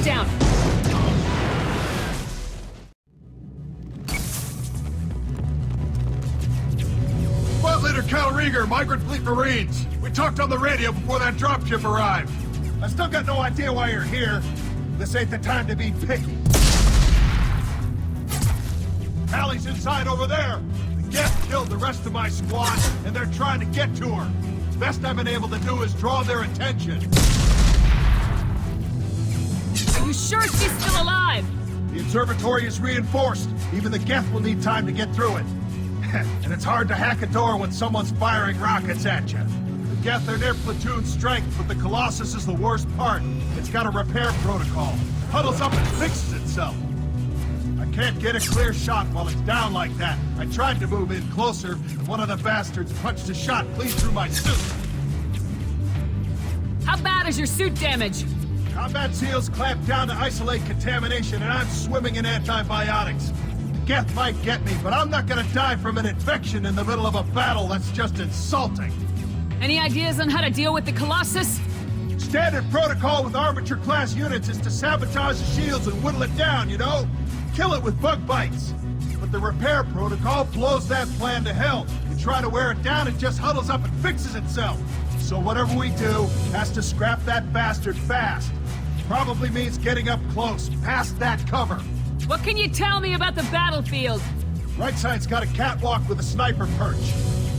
down! Squad Leader Cal Rieger, Migrant Fleet Marines. We talked on the radio before that dropship arrived. I still got no idea why you're here. This ain't the time to be picky. Allie's inside over there. The Geth killed the rest of my squad, and they're trying to get to her. Best I've been able to do is draw their attention. Are you sure she's still alive? The observatory is reinforced. Even the Geth will need time to get through it. And it's hard to hack a door when someone's firing rockets at you. The Geth are near platoon strength, but the Colossus is the worst part. It's got a repair protocol. Huddles up and fixes itself. I can't get a clear shot while it's down like that. I tried to move in closer, and one of the bastards punched a shot clean through my suit. How bad is your suit damage? Combat SEALs clamped down to isolate contamination, and I'm swimming in antibiotics. The Geth might get me, but I'm not gonna die from an infection in the middle of a battle. That's just insulting. Any ideas on how to deal with the Colossus? Standard protocol with armature-class units is to sabotage the shields and whittle it down, you know? Kill it with bug bites. But the repair protocol blows that plan to hell. You try to wear it down, it just huddles up and fixes itself. So whatever we do has to scrap that bastard fast. Probably means getting up close, past that cover. What can you tell me about the battlefield? Right side's got a catwalk with a sniper perch.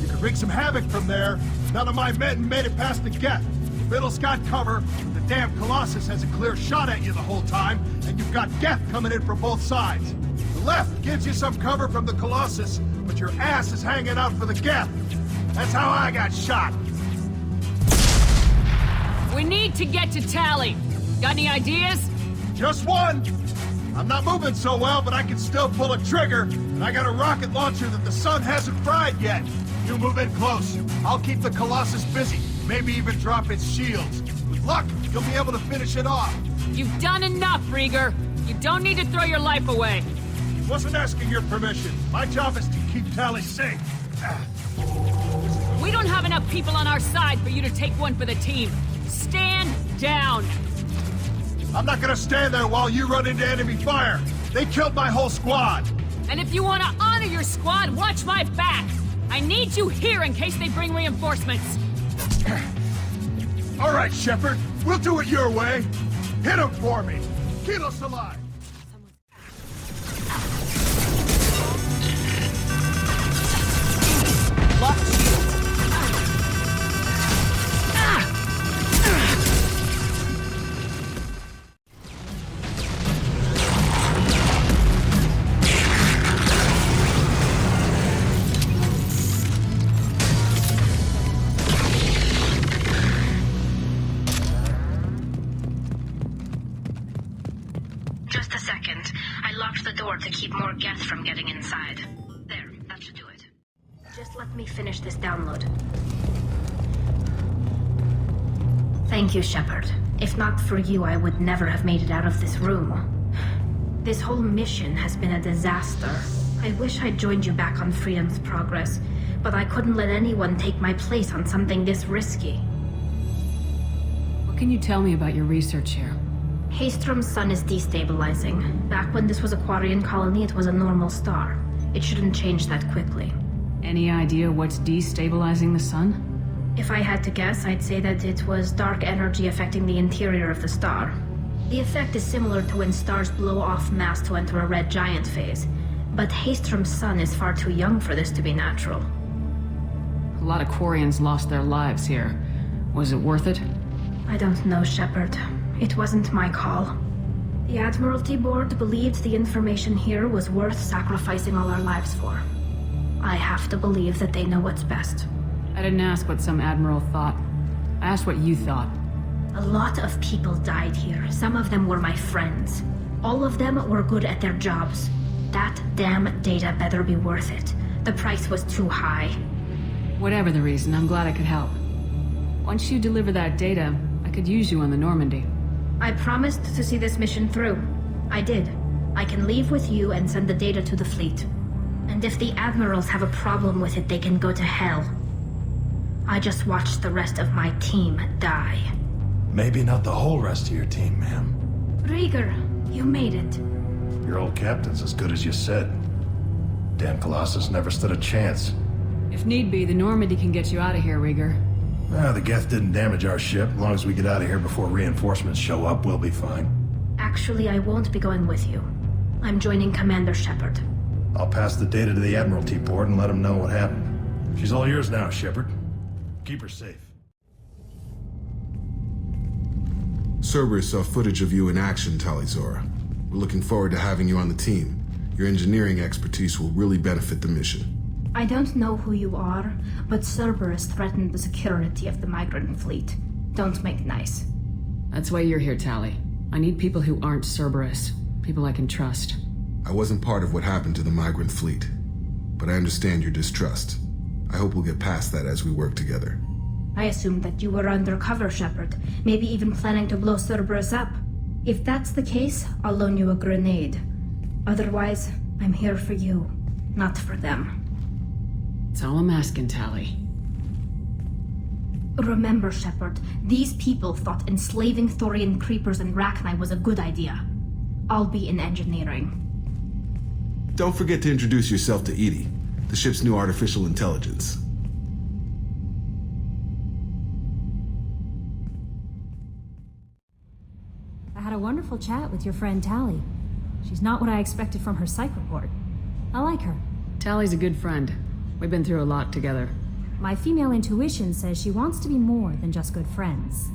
You could wreak some havoc from there. None of my men made it past the Geth. The middle's got cover, but the damn Colossus has a clear shot at you the whole time, and you've got Geth coming in from both sides. The left gives you some cover from the Colossus, but your ass is hanging out for the Geth. That's how I got shot. We need to get to Tally. Got any ideas? Just one. I'm not moving so well, but I can still pull a trigger, and I got a rocket launcher that the sun hasn't fried yet. You move in close. I'll keep the Colossus busy, maybe even drop its shields. With luck, you'll be able to finish it off. You've done enough, Rieger. You don't need to throw your life away. Wasn't asking your permission. My job is to keep Tally safe. We don't have enough people on our side for you to take one for the team. Stand down. I'm not gonna stand there while you run into enemy fire. They killed my whole squad. And if you want to honor your squad, watch my back. I need you here in case they bring reinforcements. All right, Shepard. We'll do it your way. Hit him for me. Keep us alive. Lock shield. Just a second. I locked the door to keep more Geth from getting inside. There, that should do it. Just let me finish this download. Thank you, Shepard. If not for you, I would never have made it out of this room. This whole mission has been a disaster. I wish I'd joined you back on Freedom's Progress, but I couldn't let anyone take my place on something this risky. What can you tell me about your research here? Haystrom's sun is destabilizing. Back when this was a Quarian colony, it was a normal star. It shouldn't change that quickly. Any idea what's destabilizing the sun? If I had to guess, I'd say that it was dark energy affecting the interior of the star. The effect is similar to when stars blow off mass to enter a red giant phase. But Haystrom's sun is far too young for this to be natural. A lot of Quarians lost their lives here. Was it worth it? I don't know, Shepard. It wasn't my call. The Admiralty Board believed the information here was worth sacrificing all our lives for. I have to believe that they know what's best. I didn't ask what some admiral thought. I asked what you thought. A lot of people died here. Some of them were my friends. All of them were good at their jobs. That damn data better be worth it. The price was too high. Whatever the reason, I'm glad I could help. Once you deliver that data, I could use you on the Normandy. I promised to see this mission through. I did. I can leave with you and send the data to the fleet. And if the admirals have a problem with it, they can go to hell. I just watched the rest of my team die. Maybe not the whole rest of your team, ma'am. Rieger. Rieger, you made it. Your old captain's as good as you said. Damn Colossus never stood a chance. If need be, the Normandy can get you out of here, Rieger. The Geth didn't damage our ship. As long as we get out of here before reinforcements show up, we'll be fine. Actually, I won't be going with you. I'm joining Commander Shepard. I'll pass the data to the Admiralty board and let them know what happened. She's all yours now, Shepard. Keep her safe. Cerberus saw footage of you in action, Tali'Zorah. We're looking forward to having you on the team. Your engineering expertise will really benefit the mission. I don't know who you are, but Cerberus threatened the security of the migrant fleet. Don't make nice. That's why you're here, Tali. I need people who aren't Cerberus. People I can trust. I wasn't part of what happened to the migrant fleet, but I understand your distrust. I hope we'll get past that as we work together. I assumed that you were undercover, Shepard, maybe even planning to blow Cerberus up. If that's the case, I'll loan you a grenade. Otherwise, I'm here for you, not for them. That's all I'm asking, Tali. Remember, Shepard, these people thought enslaving Thorian creepers and Rachni was a good idea. I'll be in engineering. Don't forget to introduce yourself to EDI, the ship's new artificial intelligence. I had a wonderful chat with your friend Tali. She's not what I expected from her psych report. I like her. Tali's a good friend. We've been through a lot together. My female intuition says she wants to be more than just good friends.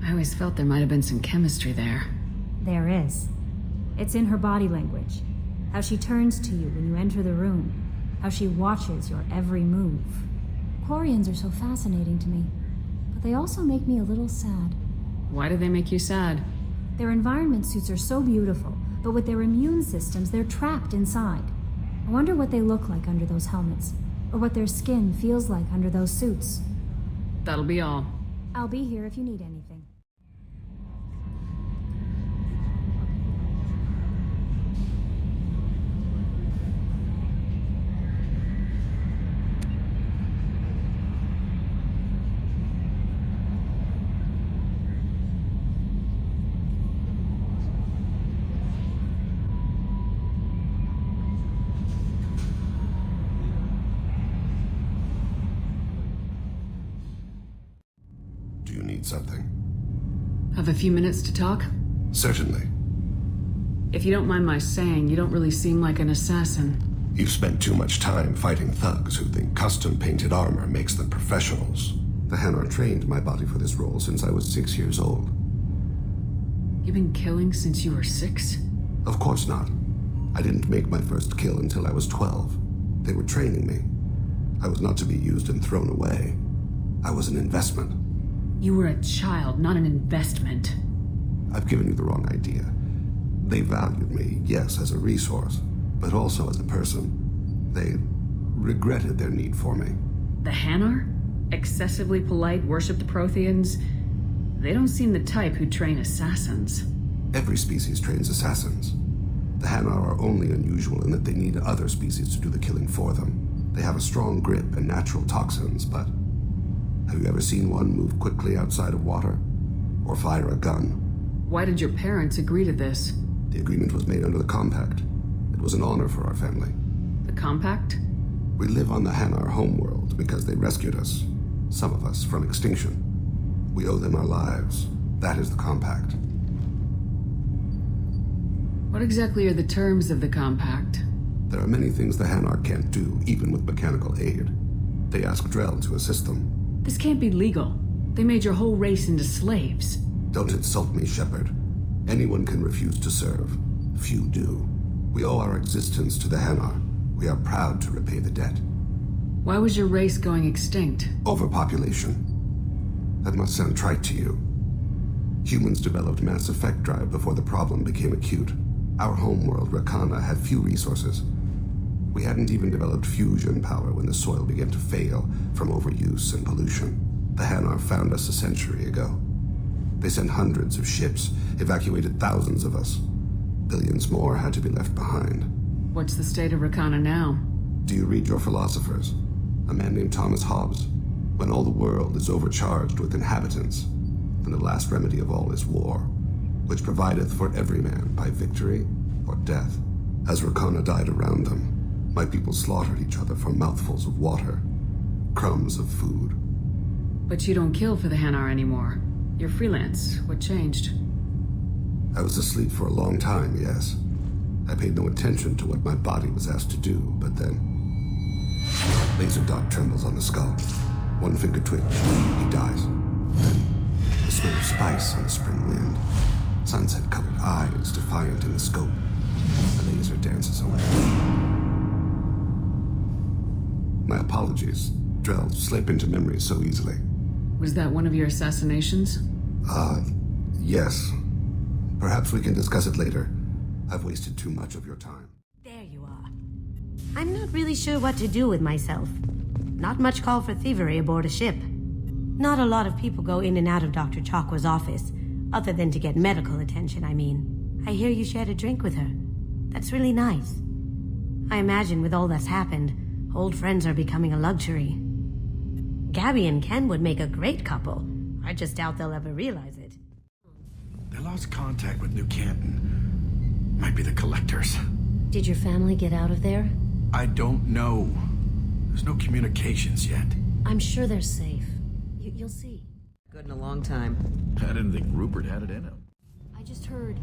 I always felt there might have been some chemistry there. There is. It's in her body language. How she turns to you when you enter the room. How she watches your every move. Quarians are so fascinating to me, but they also make me a little sad. Why do they make you sad? Their environment suits are so beautiful, but with their immune systems, they're trapped inside. I wonder what they look like under those helmets, or what their skin feels like under those suits. That'll be all. I'll be here if you need anything. Something. Have a few minutes to talk? Certainly. If you don't mind my saying, you don't really seem like an assassin. You've spent too much time fighting thugs who think custom-painted armor makes them professionals. The Hanar trained my body for this role since I was 6 years old. You've been killing since you were 6? Of course not. I didn't make my first kill until I was 12. They were training me. I was not to be used and thrown away. I was an investment. You were a child, not an investment. I've given you the wrong idea. They valued me, yes, as a resource, but also as a person. They regretted their need for me. The Hanar? Excessively polite, worship the Protheans? They don't seem the type who train assassins. Every species trains assassins. The Hanar are only unusual in that they need other species to do the killing for them. They have a strong grip and natural toxins, but have you ever seen one move quickly outside of water? Or fire a gun? Why did your parents agree to this? The agreement was made under the Compact. It was an honor for our family. The Compact? We live on the Hanar homeworld because they rescued us. Some of us from extinction. We owe them our lives. That is the Compact. What exactly are the terms of the Compact? There are many things the Hanar can't do, even with mechanical aid. They ask Drell to assist them. This can't be legal. They made your whole race into slaves. Don't insult me, Shepard. Anyone can refuse to serve. Few do. We owe our existence to the Hanar. We are proud to repay the debt. Why was your race going extinct? Overpopulation. That must sound trite to you. Humans developed mass effect drive before the problem became acute. Our homeworld, Rakana, had few resources. We hadn't even developed fusion power when the soil began to fail from overuse and pollution. The Hanar found us a century ago. They sent hundreds of ships, evacuated thousands of us. Billions more had to be left behind. What's the state of Rakana now? Do you read your philosophers? A man named Thomas Hobbes. When all the world is overcharged with inhabitants, then the last remedy of all is war. which provideth for every man by victory or death. As Rakana died around them, my people slaughtered each other for mouthfuls of water, crumbs of food. But you don't kill for the Hanar anymore. You're freelance. What changed? I was asleep for a long time, yes. I paid no attention to what my body was asked to do, but then... Laser dot trembles on the skull. One finger twitch, he dies. Then, the smell of spice on the spring wind. Sunset-colored eyes defiant in the scope. The laser dances away. My apologies. Drell slip into memory so easily. Was that one of your assassinations? Yes. Perhaps we can discuss it later. I've wasted too much of your time. There you are. I'm not really sure what to do with myself. Not much call for thievery aboard a ship. Not a lot of people go in and out of Dr. Chakwa's office, other than to get medical attention, I mean. I hear you shared a drink with her. That's really nice. I imagine with all that's happened, old friends are becoming a luxury. Gabby and Ken would make a great couple. I just doubt they'll ever realize it. They lost contact with New Canton. Might be the Collectors. Did your family get out of there? I don't know. There's no communications yet. I'm sure they're safe. You'll see. Good in a long time. I didn't think Rupert had it in him. I just heard.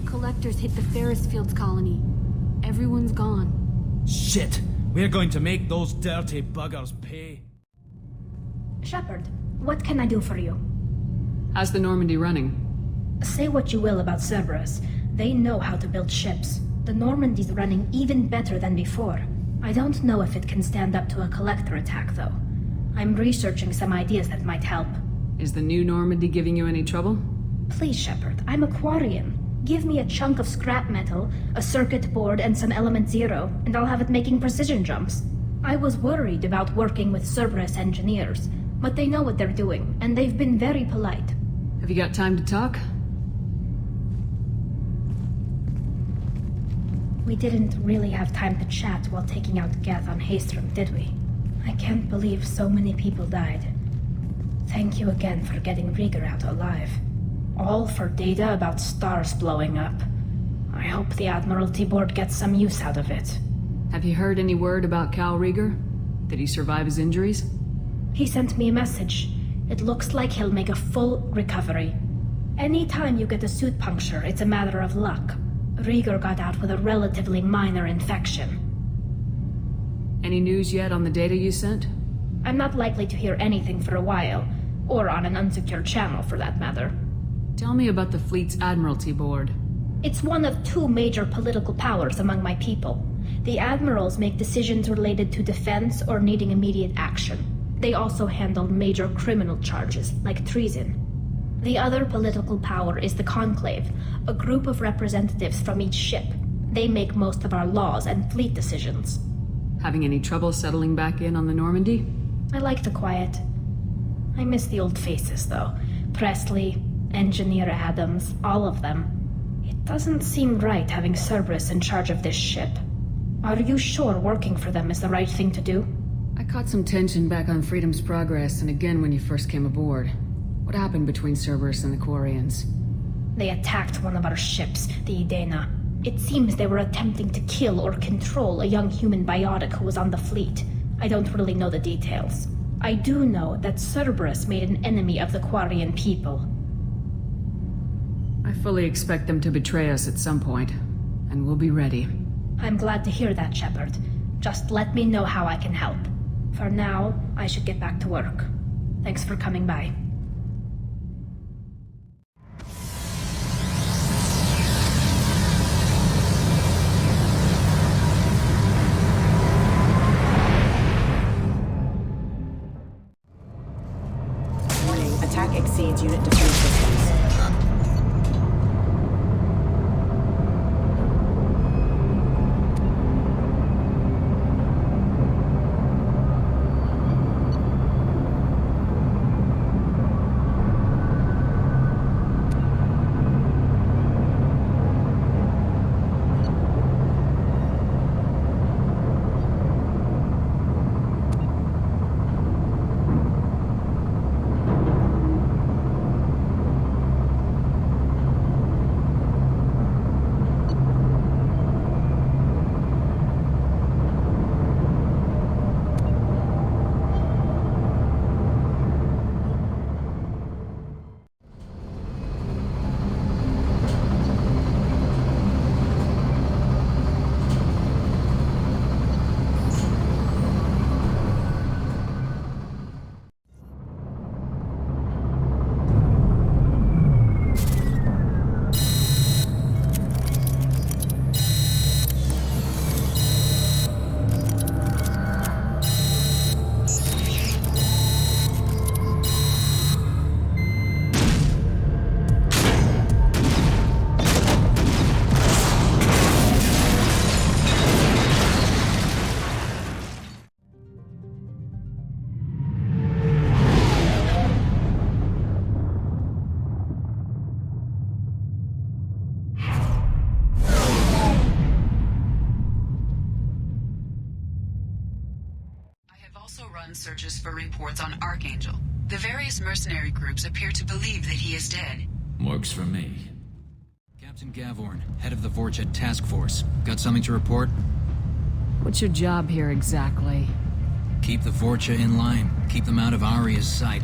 Collectors hit the Ferris Fields colony. Everyone's gone. Shit! We're going to make those dirty buggers pay. Shepard, what can I do for you? How's the Normandy running? Say what you will about Cerberus. They know how to build ships. The Normandy's running even better than before. I don't know if it can stand up to a Collector attack, though. I'm researching some ideas that might help. Is the new Normandy giving you any trouble? Please, Shepard, I'm a Quarian. Give me a chunk of scrap metal, a circuit board, and some Element Zero, and I'll have it making precision jumps. I was worried about working with Cerberus engineers, but they know what they're doing, and they've been very polite. Have you got time to talk? We didn't really have time to chat while taking out Geth on Haestrom, did we? I can't believe so many people died. Thank you again for getting Rieger out alive. All for data about stars blowing up. I hope the Admiralty Board gets some use out of it. Have you heard any word about Cal Rieger? Did he survive his injuries? He sent me a message. It looks like he'll make a full recovery. Anytime you get a suit puncture, it's a matter of luck. Rieger got out with a relatively minor infection. Any news yet on the data you sent? I'm not likely to hear anything for a while, or on an unsecured channel for that matter. Tell me about the fleet's Admiralty Board. It's one of two major political powers among my people. The admirals make decisions related to defense or needing immediate action. They also handle major criminal charges, like treason. The other political power is the Conclave, a group of representatives from each ship. They make most of our laws and fleet decisions. Having any trouble settling back in on the Normandy? I like the quiet. I miss the old faces, though. Presley, Engineer Adams, all of them. It doesn't seem right having Cerberus in charge of this ship. Are you sure working for them is the right thing to do? I caught some tension back on Freedom's Progress and again when you first came aboard. What happened between Cerberus and the Quarians? They attacked one of our ships, the Idena. It seems they were attempting to kill or control a young human biotic who was on the fleet. I don't really know the details. I do know that Cerberus made an enemy of the Quarian people. I fully expect them to betray us at some point, and we'll be ready. I'm glad to hear that, Shepard. Just let me know how I can help. For now, I should get back to work. Thanks for coming by. Warning, attack exceeds unit defense systems. run searches for reports on Archangel. The various mercenary groups appear to believe that he is dead. Works for me. Captain Gavorn, head of the Vorchet Task Force. Got something to report? What's your job here exactly? Keep the Vorcha in line. Keep them out of Aria's sight.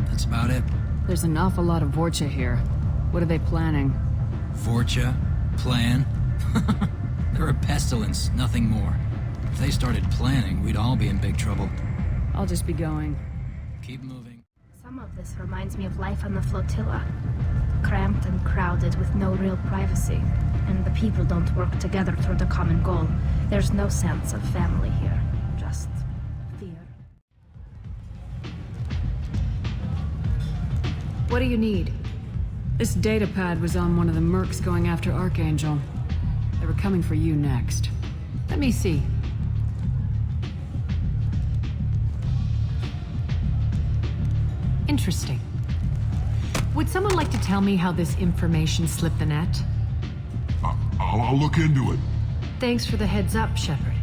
That's about it. There's an awful lot of Vorcha here. What are they planning? Vorcha? Plan? They're a pestilence, nothing more. If they started planning, we'd all be in big trouble. I'll just be going. Keep moving. Some of this reminds me of life on the flotilla. Cramped and crowded with no real privacy. And the people don't work together toward a common goal. There's no sense of family here. Just fear. What do you need? This data pad was on one of the mercs going after Archangel. They were coming for you next. Let me see. Interesting. Would someone like to tell me how this information slipped the net? I'll look into it. Thanks for the heads up, Shepard.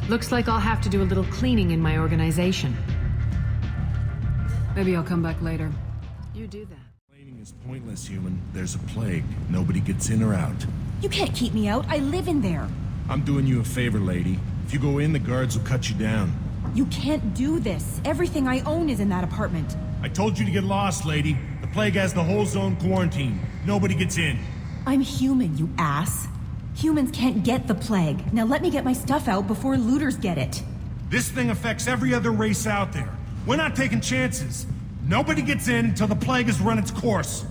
Looks like I'll have to do a little cleaning in my organization. Maybe I'll come back later. You do that. Complaining is pointless, human. There's a plague. Nobody gets in or out. You can't keep me out. I live in there. I'm doing you a favor, lady. If you go in, the guards will cut you down. You can't do this. Everything I own is in that apartment. I told you to get lost, lady. The plague has the whole zone quarantined. Nobody gets in. I'm human, you ass. Humans can't get the plague. Now let me get my stuff out before looters get it. This thing affects every other race out there. We're not taking chances. Nobody gets in until the plague has run its course.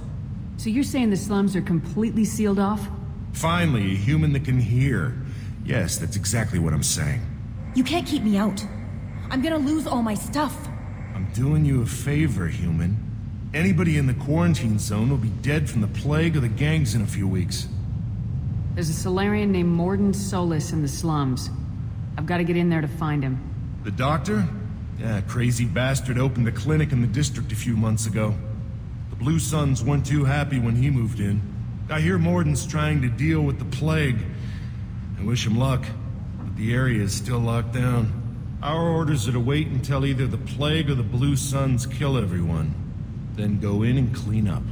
So you're saying the slums are completely sealed off? Finally, a human that can hear. Yes, that's exactly what I'm saying. You can't keep me out. I'm gonna lose all my stuff. I'm doing you a favor, human. Anybody in the quarantine zone will be dead from the plague or the gangs in a few weeks. There's a Solarian named Morden Solis in the slums. I've got to get in there to find him. The doctor? Yeah, crazy bastard opened a clinic in the district a few months ago. The Blue Suns weren't too happy when he moved in. I hear Morden's trying to deal with the plague. I wish him luck, but the area is still locked down. Our orders are to wait until either the plague or the Blue Suns kill everyone. Then go in and clean up.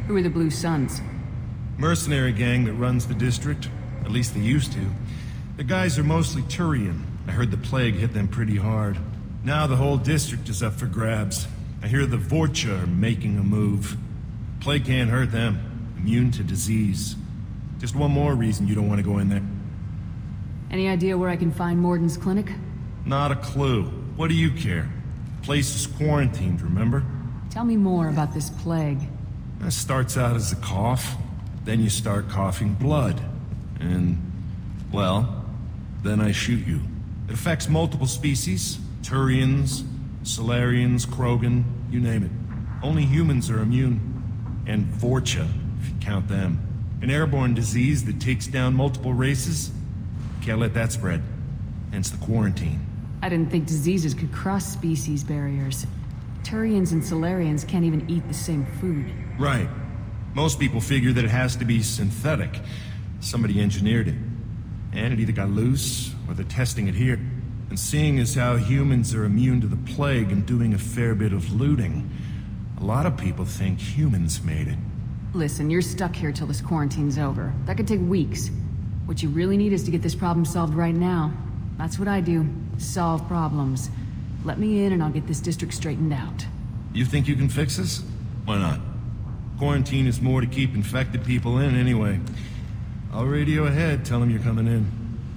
Who are the Blue Suns? Mercenary gang that runs the district. At least they used to. The guys are mostly Turian. I heard the plague hit them pretty hard. Now the whole district is up for grabs. I hear the Vorcha are making a move. Plague can't hurt them. Immune to disease. Just one more reason you don't want to go in there. Any idea where I can find Morden's clinic? Not a clue. What do you care? Place is quarantined, remember? Tell me more about this plague. It starts out as a cough. Then you start coughing blood. And, well, then I shoot you. It affects multiple species. Turians, Solarians, Krogan, you name it. Only humans are immune. And Vorcha, if you count them. An airborne disease that takes down multiple races. Can't let that spread. Hence the quarantine. I didn't think diseases could cross species barriers. Turians and Solarians can't even eat the same food. Right. Most people figure that it has to be synthetic. Somebody engineered it. And it either got loose, or they're testing it here. And seeing as how humans are immune to the plague and doing a fair bit of looting, a lot of people think humans made it. Listen, you're stuck here till this quarantine's over. That could take weeks. What you really need is to get this problem solved right now. That's what I do. Solve problems. Let me in and I'll get this district straightened out. You think you can fix this? Why not? Quarantine is more to keep infected people in anyway. I'll radio ahead, tell them you're coming in.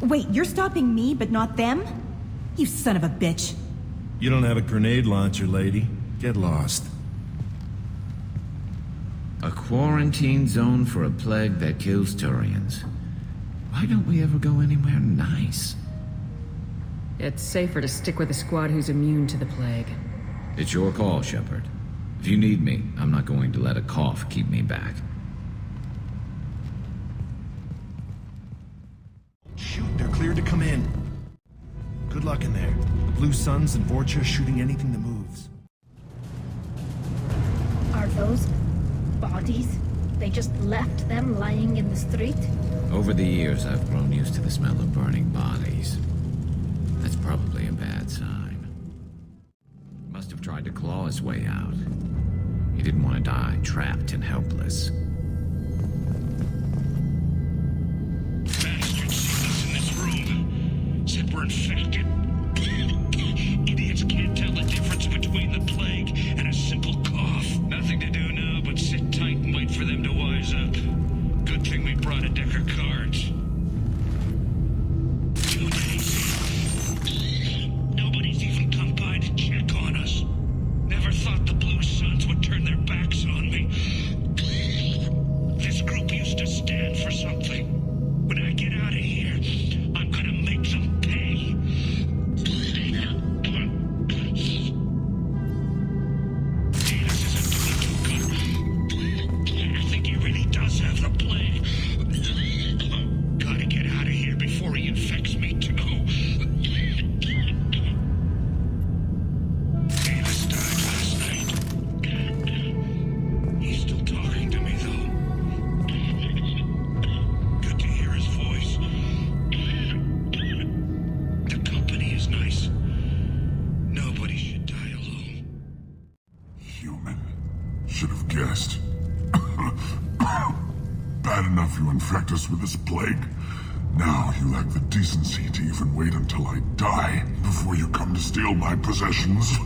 Wait, you're stopping me, but not them? You son of a bitch. You don't have a grenade launcher, lady. Get lost. A quarantine zone for a plague that kills Turians. Why don't we ever go anywhere nice? It's safer to stick with a squad who's immune to the plague. It's your call, Shepard. If you need me, I'm not going to let a cough keep me back. Shoot, they're cleared to come in. Good luck in there. The Blue Suns and Vorcha shooting anything that moves. Are those bodies? They just left them lying in the street? Over the years, I've grown used to the smell of burning bodies. That's probably a bad sign. Must have tried to claw his way out. He didn't want to die trapped and helpless. Bastards seen us in this room. Said we're infected. Idiots can't tell the difference between the plague and a simple cough. Nothing to do now but sit tight and wait for them to wise up. Good thing we brought a deck of cards. 2 days. Nobody's even come by to check on us. Never thought the Blue Suns would turn their backs on me. This group used to stand for something. When I get out of here, I'm gonna make them pay. Davis isn't doing too good. I think he really does have the plague. Gotta get out of here before he infects me too. Davis died last night. He's still talking to me, though. Good to hear his voice. The company is nice. Nobody should die alone. Human. Should have guessed. Bad enough you infect us with this plague. Now you lack the decency to even wait until I die before you come to steal my possessions.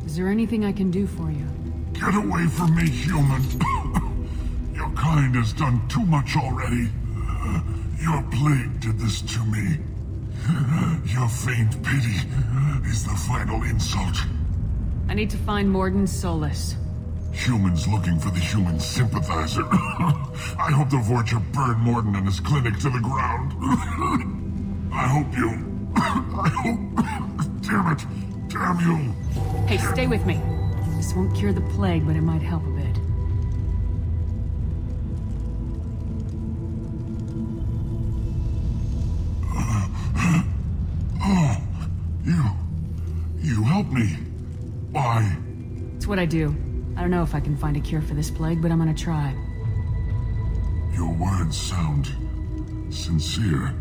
Is there anything I can do for you? Get away from me, human. Your kind has done too much already. Your plague did this to me. Your faint pity is the final insult. I need to find Morden Solus. Humans looking for the human sympathizer. I hope the Vorcha burned Morden and his clinic to the ground. I hope you... I hope... Damn it. Damn you. Hey, stay with me. This won't cure the plague, but it might help a bit. Oh, you helped me. Why? It's what I do. I don't know if I can find a cure for this plague, but I'm gonna try. Your words sound sincere.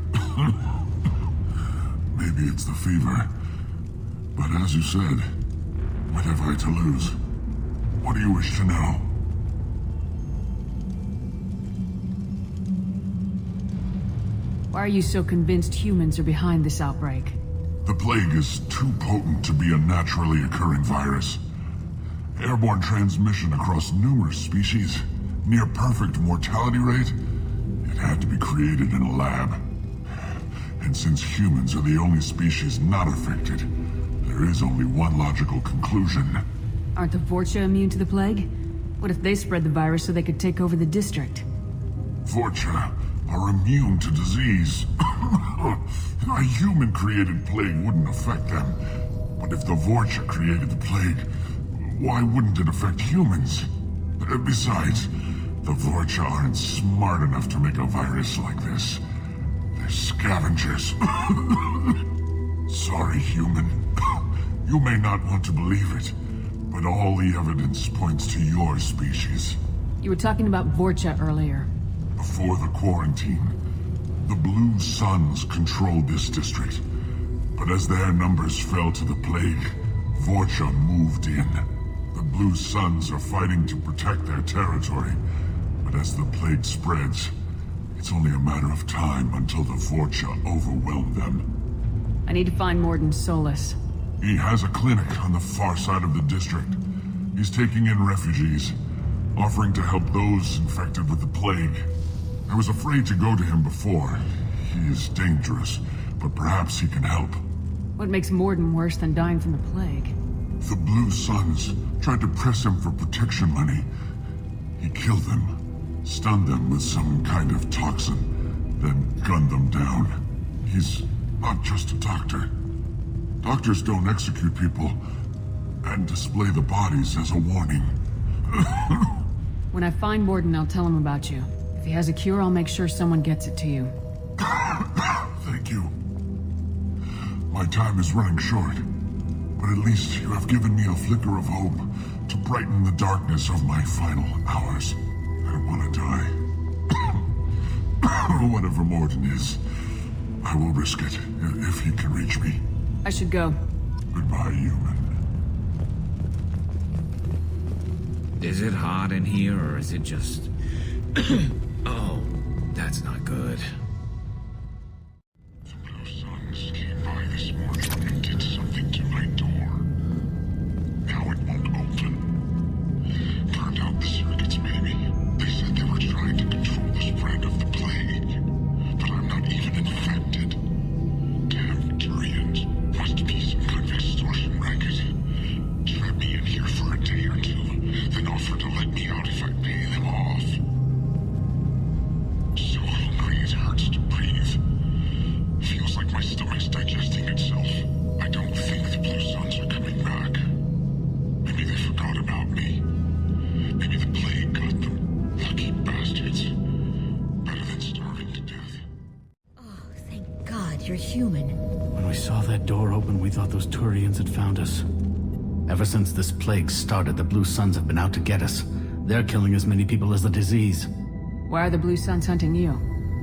Maybe it's the fever. But as you said, what have I to lose? What do you wish to know? Why are you so convinced humans are behind this outbreak? The plague is too potent to be a naturally occurring virus. Airborne transmission across numerous species, near perfect mortality rate. It had to be created in a lab. And since humans are the only species not affected, there is only one logical conclusion. Aren't the Vorcha immune to the plague? What if they spread the virus so they could take over the district? Vorcha are immune to disease. A human-created plague wouldn't affect them. But if the Vorcha created the plague, why wouldn't it affect humans? Besides, the Vorcha aren't smart enough to make a virus like this. They're scavengers. Sorry, human. You may not want to believe it, but all the evidence points to your species. You were talking about Vorcha earlier. Before the quarantine, the Blue Suns controlled this district. But as their numbers fell to the plague, Vorcha moved in. The Blue Suns are fighting to protect their territory. But as the plague spreads, it's only a matter of time until the Vorcha overwhelm them. I need to find Morden Solus. He has a clinic on the far side of the district. He's taking in refugees, offering to help those infected with the plague. I was afraid to go to him before. He is dangerous, but perhaps he can help. What makes Morden worse than dying from the plague? The Blue Suns tried to press him for protection money. He killed them, stunned them with some kind of toxin, then gunned them down. He's not just a doctor. Doctors don't execute people and display the bodies as a warning. When I find Morden, I'll tell him about you. If he has a cure, I'll make sure someone gets it to you. Thank you. My time is running short, but at least you have given me a flicker of hope to brighten the darkness of my final hours. I don't want to die. Whatever Morden is, I will risk it if he can reach me. I should go. Goodbye, human. Is it hot in here, or is it just... Oh, that's not good. The Blue Suns came by this morning and did something to my door. Now it won't open. Burned out the circuits, maybe. They said they were trying to control the spread of the plague. But I'm not even infected. Damn Turians. Must be some kind of extortion racket. Trap me in here for a day or two, then offer to let me out if I pay them off. So hungry it hurts to breathe. Feels like my stomach's digesting itself. I don't think the Blue Suns are coming back. Maybe they forgot about me. Maybe the plague got them. Lucky bastards. Better than starving to death. Oh, thank God you're human. When we saw that door open, we thought those Turians had found us. Ever since this plague started, the Blue Suns have been out to get us. They're killing as many people as the disease. Why are the Blue Suns hunting you?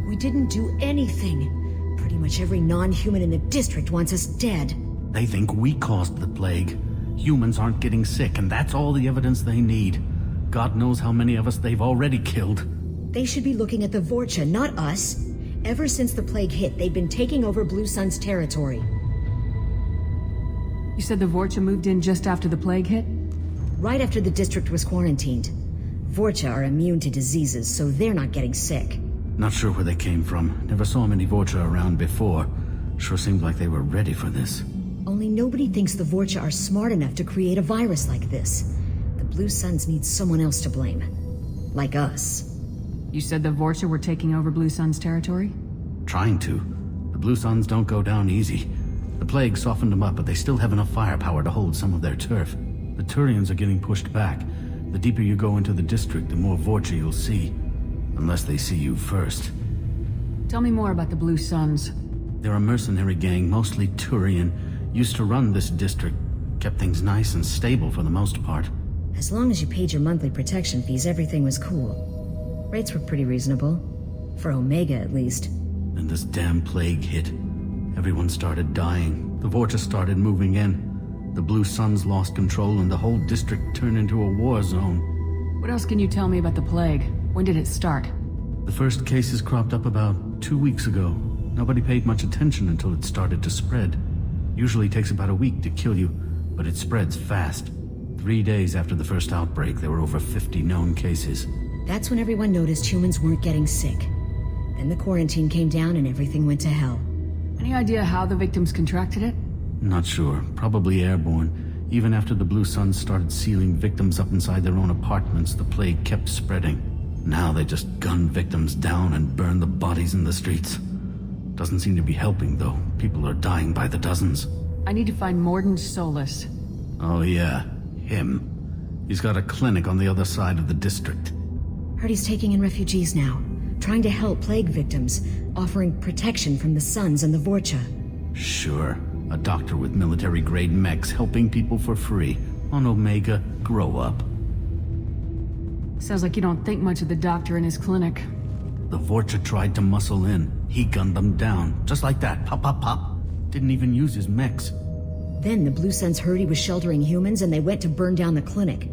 We didn't do anything. Pretty much every non-human in the district wants us dead. They think we caused the plague. Humans aren't getting sick, and that's all the evidence they need. God knows how many of us they've already killed. They should be looking at the Vorcha, not us. Ever since the plague hit, they've been taking over Blue Sun's territory. You said the Vorcha moved in just after the plague hit? Right after the district was quarantined. Vorcha are immune to diseases, so they're not getting sick. Not sure where they came from. Never saw many Vorcha around before. Sure seemed like they were ready for this. Only nobody thinks the Vorcha are smart enough to create a virus like this. The Blue Suns need someone else to blame. Like us. You said the Vorcha were taking over Blue Sun's territory? Trying to. The Blue Suns don't go down easy. The plague softened them up, but they still have enough firepower to hold some of their turf. The Turians are getting pushed back. The deeper you go into the district, the more Vorcha you'll see. Unless they see you first. Tell me more about the Blue Suns. They're a mercenary gang, mostly Turian. Used to run this district. Kept things nice and stable for the most part. As long as you paid your monthly protection fees, everything was cool. Rates were pretty reasonable. For Omega, at least. Then this damn plague hit. Everyone started dying. The Vorcha started moving in. The Blue Suns lost control and the whole district turned into a war zone. What else can you tell me about the plague? When did it start? The first cases cropped up about 2 weeks ago. Nobody paid much attention until it started to spread. Usually takes about a week to kill you, but it spreads fast. 3 days after the first outbreak, there were over 50 known cases. That's when everyone noticed humans weren't getting sick. Then the quarantine came down and everything went to hell. Any idea how the victims contracted it? Not sure. Probably airborne. Even after the Blue Suns started sealing victims up inside their own apartments, the plague kept spreading. Now they just gun victims down and burn the bodies in the streets. Doesn't seem to be helping, though. People are dying by the dozens. I need to find Morden Solus. Oh yeah, him. He's got a clinic on the other side of the district. Heard he's taking in refugees now. Trying to help plague victims. Offering protection from the Suns and the Vorcha. Sure. A doctor with military-grade mechs helping people for free. On Omega, grow up. Sounds like you don't think much of the doctor and his clinic. The Vorcha tried to muscle in. He gunned them down. Just like that. Pop, pop, pop. Didn't even use his mechs. Then the Blue Suns heard he was sheltering humans and they went to burn down the clinic.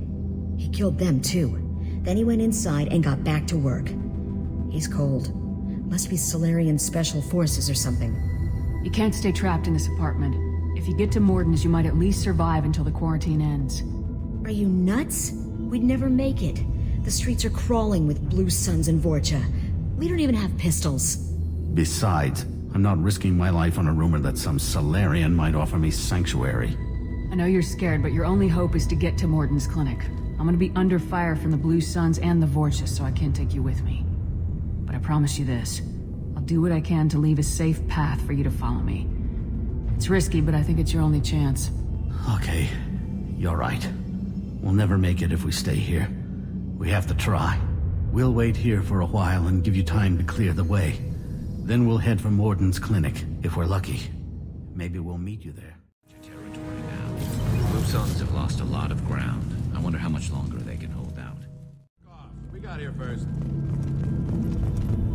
He killed them too. Then he went inside and got back to work. He's cold. Must be Solarian Special Forces or something. You can't stay trapped in this apartment. If you get to Morden's, you might at least survive until the quarantine ends. Are you nuts? We'd never make it. The streets are crawling with Blue Suns and Vorcha. We don't even have pistols. Besides, I'm not risking my life on a rumor that some Solarian might offer me sanctuary. I know you're scared, but your only hope is to get to Morden's clinic. I'm gonna be under fire from the Blue Suns and the Vorcha, so I can't take you with me. But I promise you this. I'll do what I can to leave a safe path for you to follow me. It's risky, but I think it's your only chance. Okay, you're right. We'll never make it if we stay here. We have to try. We'll wait here for a while and give you time to clear the way. Then we'll head for Morden's clinic, if we're lucky. Maybe we'll meet you there. Blue Suns have lost a lot of ground. I wonder how much much longer they can hold out. We got here first.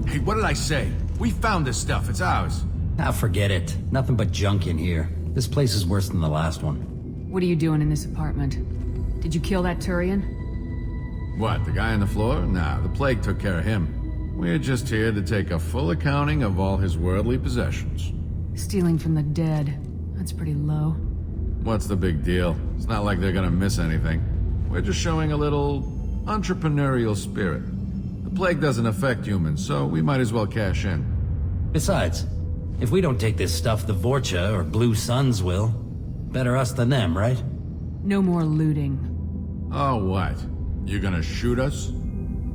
Hey, what did I say? We found this stuff. It's ours. Now forget it. Nothing but junk in here. This place is worse than the last one. What are you doing in this apartment? Did you kill that Turian? What, the guy on the floor? Nah, the plague took care of him. We're just here to take a full accounting of all his worldly possessions. Stealing from the dead. That's pretty low. What's the big deal? It's not like they're gonna miss anything. We're just showing a little entrepreneurial spirit. The plague doesn't affect humans, so we might as well cash in. Besides, if we don't take this stuff, the Vorcha or Blue Suns will. Better us than them, right? No more looting. Oh, what? You gonna shoot us?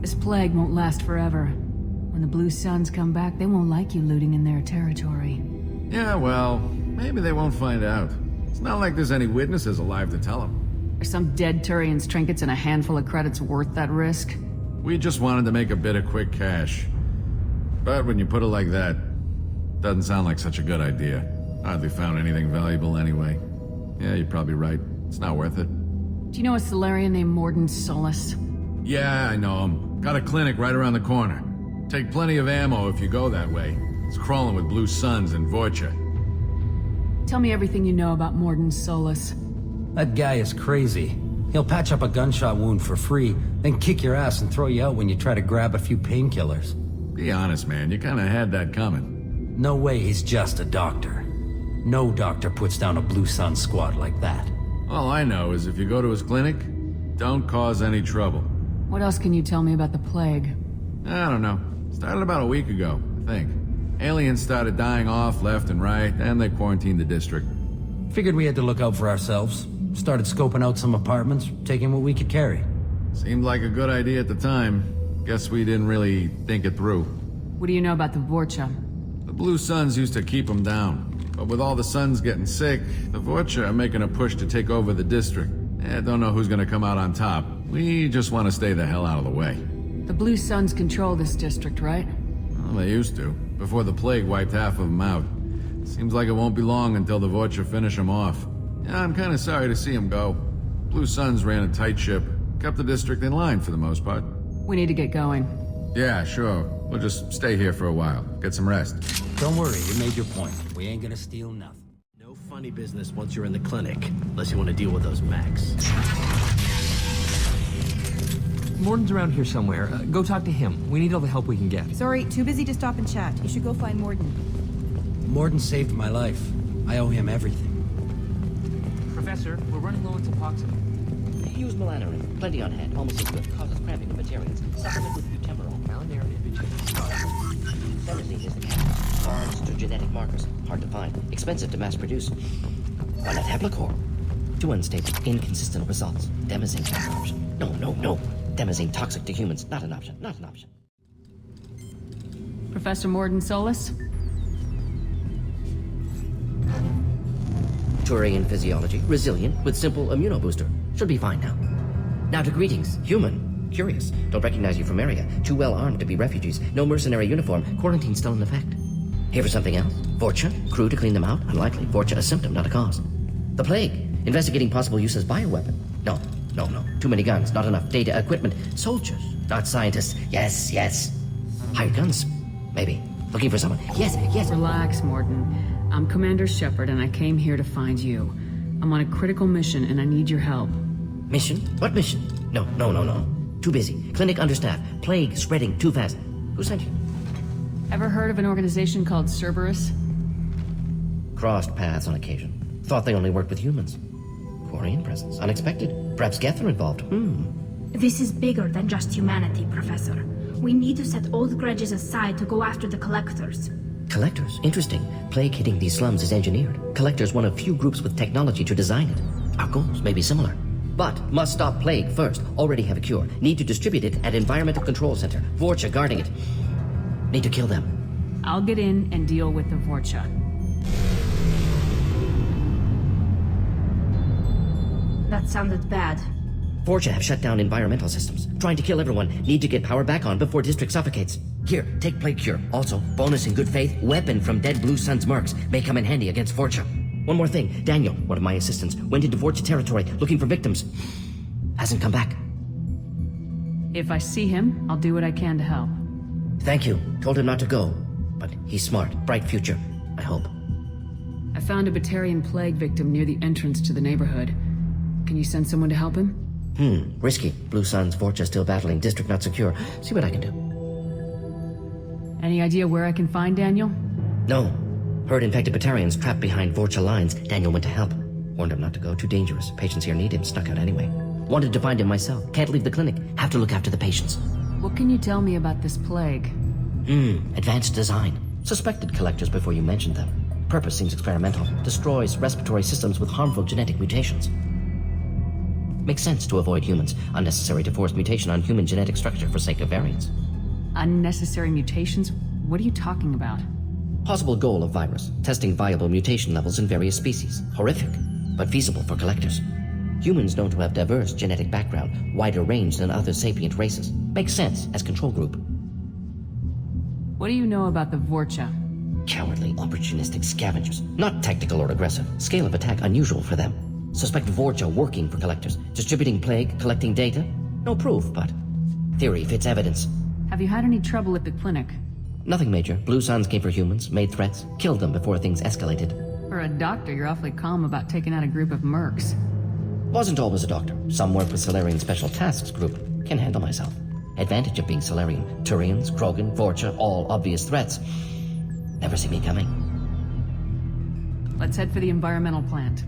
This plague won't last forever. When the Blue Suns come back, they won't like you looting in their territory. Yeah, well, maybe they won't find out. It's not like there's any witnesses alive to tell them. Are some dead Turian's trinkets and a handful of credits worth that risk? We just wanted to make a bit of quick cash. But when you put it like that, doesn't sound like such a good idea. Hardly found anything valuable anyway. Yeah, you're probably right. It's not worth it. Do you know a Solarian named Morden Solus? Yeah, I know him. Got a clinic right around the corner. Take plenty of ammo if you go that way. It's crawling with Blue Suns and Vorcha. Tell me everything you know about Morden Solus. That guy is crazy. He'll patch up a gunshot wound for free, then kick your ass and throw you out when you try to grab a few painkillers. Be honest, man. You kinda had that coming. No way he's just a doctor. No doctor puts down a Blue Sun squad like that. All I know is if you go to his clinic, don't cause any trouble. What else can you tell me about the plague? I don't know. Started about a week ago, I think. Aliens started dying off left and right, and they quarantined the district. Figured we had to look out for ourselves. Started scoping out some apartments, taking what we could carry. Seemed like a good idea at the time. Guess we didn't really think it through. What do you know about the Vorcha? The Blue Suns used to keep them down. But with all the Suns getting sick, the Vorcha are making a push to take over the district. Don't know who's gonna come out on top. We just want to stay the hell out of the way. The Blue Suns control this district, right? Well, they used to, before the plague wiped half of them out. Seems like it won't be long until the Vorcha finish them off. Yeah, I'm kinda sorry to see them go. Blue Suns ran a tight ship, kept the district in line for the most part. We need to get going. Yeah, sure. We'll just stay here for a while. Get some rest. Don't worry, you made your point. We ain't gonna steal nothing. No funny business once you're in the clinic, unless you want to deal with those mechs. Morden's around here somewhere. Go talk to him. We need all the help we can get. Sorry, too busy to stop and chat. You should go find Morden. Morden saved my life. I owe him everything. Professor, we're running low on Suboxone. Use melanorin. Plenty on hand. Almost as good. Causes cramping of materials. Supplement with butemurol. Melanorin Demazine is the catalyst. Cards to genetic markers. Hard to find. Expensive to mass produce. Why not Heplicor? Too unstable. Inconsistent results. Demazine not an option. No. Demazine toxic to humans. Not an option. Not an option. Professor Morden Solus? Turian physiology. Resilient with simple immunobooster. Should be fine now. Now to greetings. Human. Curious. Don't recognize you from area. Too well armed to be refugees. No mercenary uniform. Quarantine still in effect. Here for something else? Vorcha? Crew to clean them out? Unlikely. Vorcha a symptom, not a cause. The plague. Investigating possible use as bioweapon. No. Too many guns, not enough data, equipment. Soldiers, not scientists. Yes. Hired guns, maybe. Looking for someone. Yes. Relax, Morden. I'm Commander Shepard, and I came here to find you. I'm on a critical mission, and I need your help. Mission? What mission? No. Too busy. Clinic understaffed. Plague spreading too fast. Who sent you? Ever heard of an organization called Cerberus? Crossed paths on occasion. Thought they only worked with humans. Quarian presence. Unexpected. Perhaps Gether involved. This is bigger than just humanity, Professor. We need to set old grudges aside to go after the Collectors. Collectors? Interesting. Plague hitting these slums is engineered. Collectors one of few groups with technology to design it. Our goals may be similar. But must stop plague first. Already have a cure. Need to distribute it at Environmental Control Center. Vorcha guarding it. Need to kill them. I'll get in and deal with the Vorcha. That sounded bad. Vorcha have shut down environmental systems. Trying to kill everyone. Need to get power back on before district suffocates. Here, take plague cure. Also, bonus in good faith, weapon from dead Blue Sun's mercs. May come in handy against Vorcha. One more thing. Daniel, one of my assistants, went into Vorcha territory looking for victims. Hasn't come back. If I see him, I'll do what I can to help. Thank you. Told him not to go. But he's smart. Bright future. I hope. I found a Batarian plague victim near the entrance to the neighborhood. Can you send someone to help him? Risky. Blue Suns, Vorcha still battling. District not secure. See what I can do. Any idea where I can find Daniel? No. Heard infected Batarians trapped behind Vorcha lines. Daniel went to help. Warned him not to go. Too dangerous. Patients here need him. Snuck out anyway. Wanted to find him myself. Can't leave the clinic. Have to look after the patients. What can you tell me about this plague? Advanced design. Suspected collectors before you mentioned them. Purpose seems experimental. Destroys respiratory systems with harmful genetic mutations. Makes sense to avoid humans. Unnecessary to force mutation on human genetic structure for sake of variants. Unnecessary mutations? What are you talking about? Possible goal of virus. Testing viable mutation levels in various species. Horrific, but feasible for collectors. Humans known to have diverse genetic background, wider range than other sapient races. Makes sense as control group. What do you know about the Vorcha? Cowardly, opportunistic scavengers. Not tactical or aggressive. Scale of attack unusual for them. Suspect Vorcha working for collectors. Distributing plague, collecting data. No proof, but theory fits evidence. Have you had any trouble at the clinic? Nothing major. Blue Suns came for humans, made threats, killed them before things escalated. For a doctor, you're awfully calm about taking out a group of mercs. Wasn't always a doctor. Some work with Solarian Special Tasks Group. Can handle myself. Advantage of being Solarian. Turians, Krogan, Vorcha, all obvious threats. Never see me coming. Let's head for the environmental plant.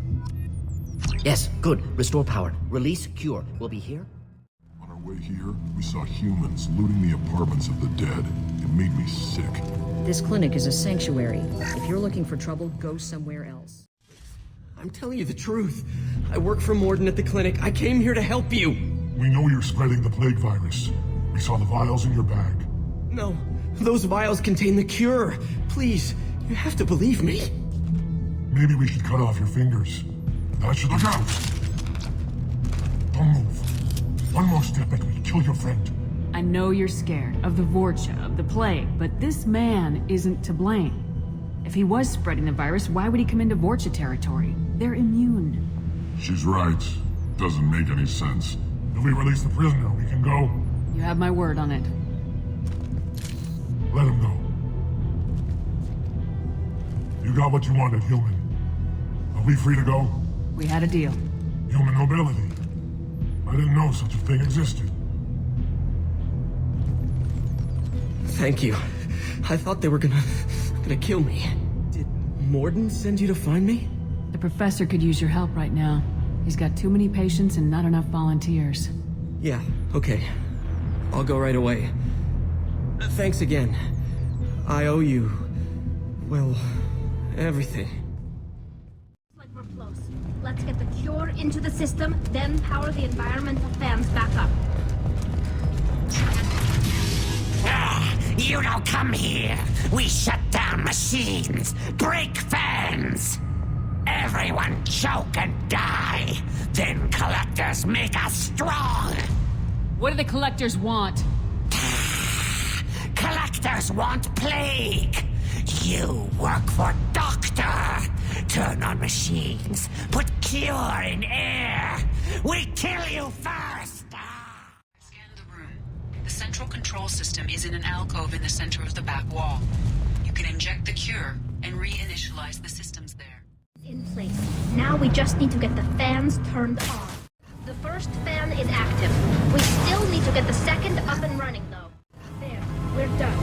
Yes, good. Restore power. Release cure. We'll be here? On our way here, we saw humans looting the apartments of the dead. It made me sick. This clinic is a sanctuary. If you're looking for trouble, go somewhere else. I'm telling you the truth. I work for Morden at the clinic. I came here to help you. We know you're spreading the plague virus. We saw the vials in your bag. No, those vials contain the cure. Please, you have to believe me. Maybe we should cut off your fingers. That should look out. Don't move. One more step and we kill your friend. I know you're scared of the Vorcha, of the plague, but this man isn't to blame. If he was spreading the virus, why would he come into Vorcha territory? They're immune. She's right. Doesn't make any sense. If we release the prisoner, we can go. You have my word on it. Let him go. You got what you wanted, human. Are we free to go? We had a deal. Human nobility. I didn't know such a thing existed. Thank you. I thought they were gonna kill me. Did Morden send you to find me? The professor could use your help right now. He's got too many patients and not enough volunteers. Yeah, okay. I'll go right away. Thanks again. I owe you, well, everything. Like we're close. Let's get the cure into the system, then power the environmental fans back up. You don't come here. We shut down machines, break fans. Everyone choke and die. Then collectors make us strong. What do the collectors want? Collectors want plague. You work for Doctor. Turn on machines. Put cure in air. We kill you first. Scan the room. The central control system is in an alcove in the center of the back wall. You can inject the cure and reinitialize the systems there. In place. Now we just need to get the fans turned on. The first fan is active. We still need to get the second up and running, though. There, we're done.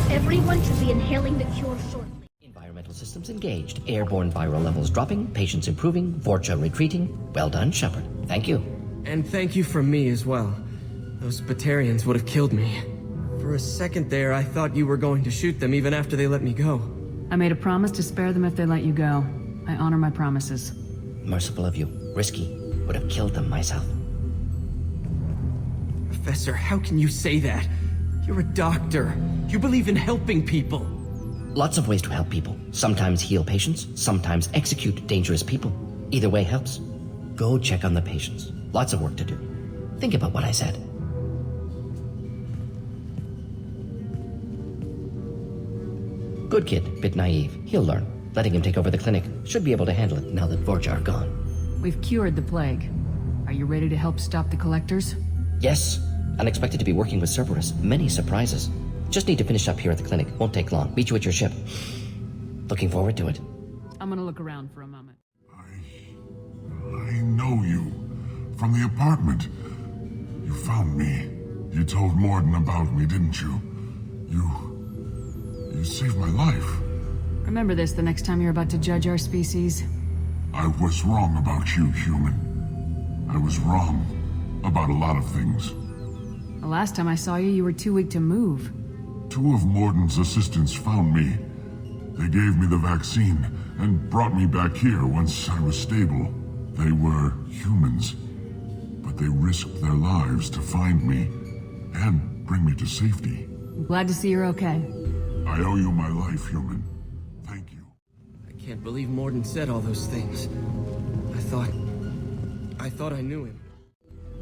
Everyone should be inhaling the cure shortly. Environmental systems engaged. Airborne viral levels dropping. Patients improving. Vorcha retreating. Well done, Shepard. Thank you. And thank you from me as well. Those Batarians would have killed me. For a second there, I thought you were going to shoot them even after they let me go. I made a promise to spare them if they let you go. I honor my promises. Merciful of you. Risky. Would have killed them myself. Professor, how can you say that? You're a doctor. You believe in helping people. Lots of ways to help people. Sometimes heal patients, sometimes execute dangerous people. Either way helps. Go check on the patients. Lots of work to do. Think about what I said. Good kid, bit naive. He'll learn. Letting him take over the clinic should be able to handle it now that Vorcha are gone. We've cured the plague. Are you ready to help stop the Collectors? Yes. Unexpected to be working with Cerberus. Many surprises. Just need to finish up here at the clinic. Won't take long. Meet you at your ship. Looking forward to it. I'm gonna look around for a moment. I know you. From the apartment. You found me. You told Mordin about me, didn't you? You saved my life. Remember this the next time you're about to judge our species. I was wrong about you, human. I was wrong about a lot of things. The last time I saw you, you were too weak to move. 2 of Mordin's assistants found me. They gave me the vaccine and brought me back here once I was stable. They were humans, but they risked their lives to find me and bring me to safety. I'm glad to see you're okay. I owe you my life, human. Thank you. I can't believe Mordin said all those things. I thought I knew him.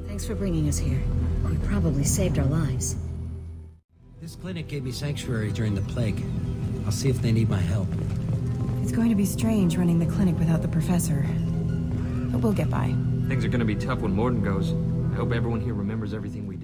Thanks for bringing us here. You probably saved our lives. This clinic gave me sanctuary during the plague. I'll see if they need my help. It's going to be strange running the clinic without the professor. But we'll get by. Things are gonna be tough when Mordin goes. I hope everyone here remembers everything we